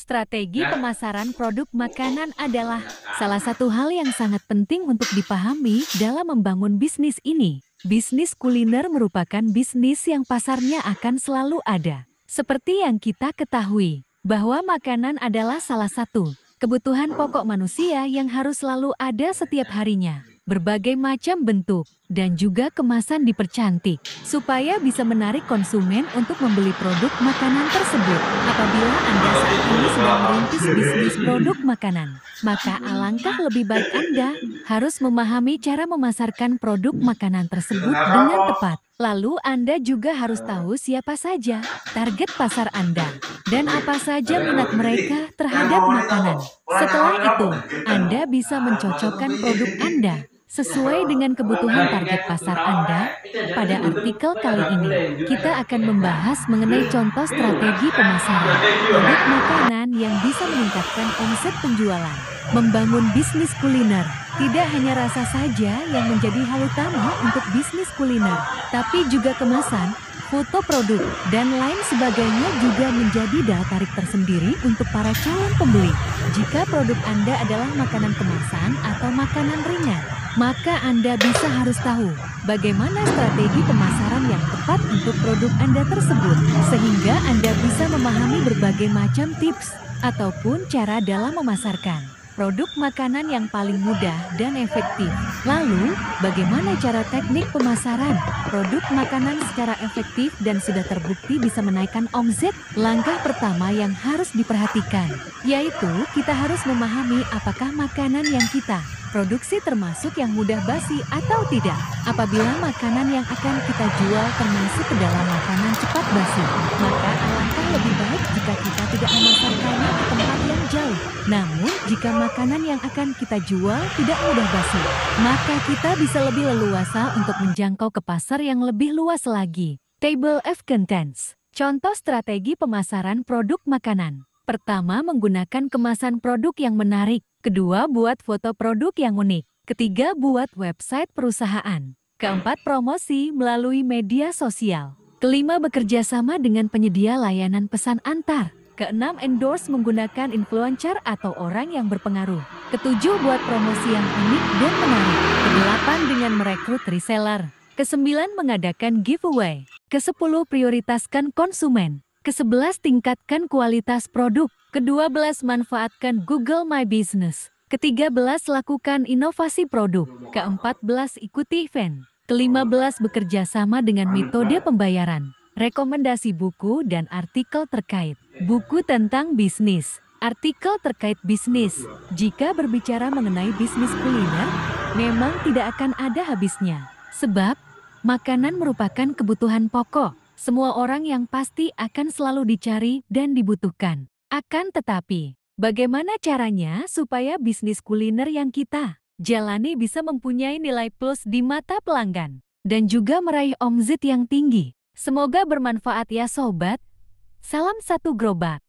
Strategi pemasaran produk makanan adalah salah satu hal yang sangat penting untuk dipahami dalam membangun bisnis ini. Bisnis kuliner merupakan bisnis yang pasarnya akan selalu ada. Seperti yang kita ketahui, bahwa makanan adalah salah satu kebutuhan pokok manusia yang harus selalu ada setiap harinya. Berbagai macam bentuk dan juga kemasan dipercantik supaya bisa menarik konsumen untuk membeli produk makanan tersebut. Apabila Anda saat ini sedang merintis bisnis produk makanan, maka alangkah lebih baik Anda harus memahami cara memasarkan produk makanan tersebut dengan tepat. Lalu Anda juga harus tahu siapa saja target pasar Anda dan apa saja minat mereka terhadap makanan. Setelah itu, Anda bisa mencocokkan produk Anda sesuai dengan kebutuhan target pasar Anda. Pada artikel kali ini, kita akan membahas mengenai contoh strategi pemasaran produk makanan yang bisa meningkatkan omset penjualan. Membangun bisnis kuliner tidak hanya rasa saja yang menjadi hal utama untuk bisnis kuliner, tapi juga kemasan, foto produk, dan lain sebagainya juga menjadi daya tarik tersendiri untuk para calon pembeli. Jika produk Anda adalah makanan kemasan atau makanan ringan, maka Anda harus tahu bagaimana strategi pemasaran yang tepat untuk produk Anda tersebut, sehingga Anda bisa memahami berbagai macam tips ataupun cara dalam memasarkan produk makanan yang paling mudah dan efektif. Lalu, bagaimana cara teknik pemasaran produk makanan secara efektif dan sudah terbukti bisa menaikkan omset? Langkah pertama yang harus diperhatikan, yaitu kita harus memahami apakah makanan yang kita produksi termasuk yang mudah basi atau tidak. Apabila makanan yang akan kita jual termasuk ke dalam makanan cepat basi, maka alangkah lebih baik jika kita tidak memasarkannya ke tempat yang jauh. Namun, jika makanan yang akan kita jual tidak mudah basi, maka kita bisa lebih leluasa untuk menjangkau ke pasar yang lebih luas lagi. Table of Contents. Contoh strategi pemasaran produk makanan. Pertama, menggunakan kemasan produk yang menarik. Kedua, buat foto produk yang unik. Ketiga, buat website perusahaan. Keempat, promosi melalui media sosial. Kelima, bekerja sama dengan penyedia layanan pesan antar. Keenam, endorse menggunakan influencer atau orang yang berpengaruh. Ketujuh, buat promosi yang unik dan menarik. Kedelapan, dengan merekrut reseller. Kesembilan, mengadakan giveaway. Kesepuluh, prioritaskan konsumen. Ke-11, tingkatkan kualitas produk. Ke-12, manfaatkan Google My Business. Ke-13, lakukan inovasi produk. Ke-14, ikuti event. Ke-15, bekerja sama dengan metode pembayaran. Rekomendasi buku dan artikel terkait. Buku tentang bisnis. Artikel terkait bisnis. Jika berbicara mengenai bisnis kuliner, memang tidak akan ada habisnya. Sebab, makanan merupakan kebutuhan pokok. Semua orang yang pasti akan selalu dicari dan dibutuhkan. Akan tetapi, bagaimana caranya supaya bisnis kuliner yang kita jalani bisa mempunyai nilai plus di mata pelanggan dan juga meraih omset yang tinggi? Semoga bermanfaat ya sobat. Salam satu gerobak.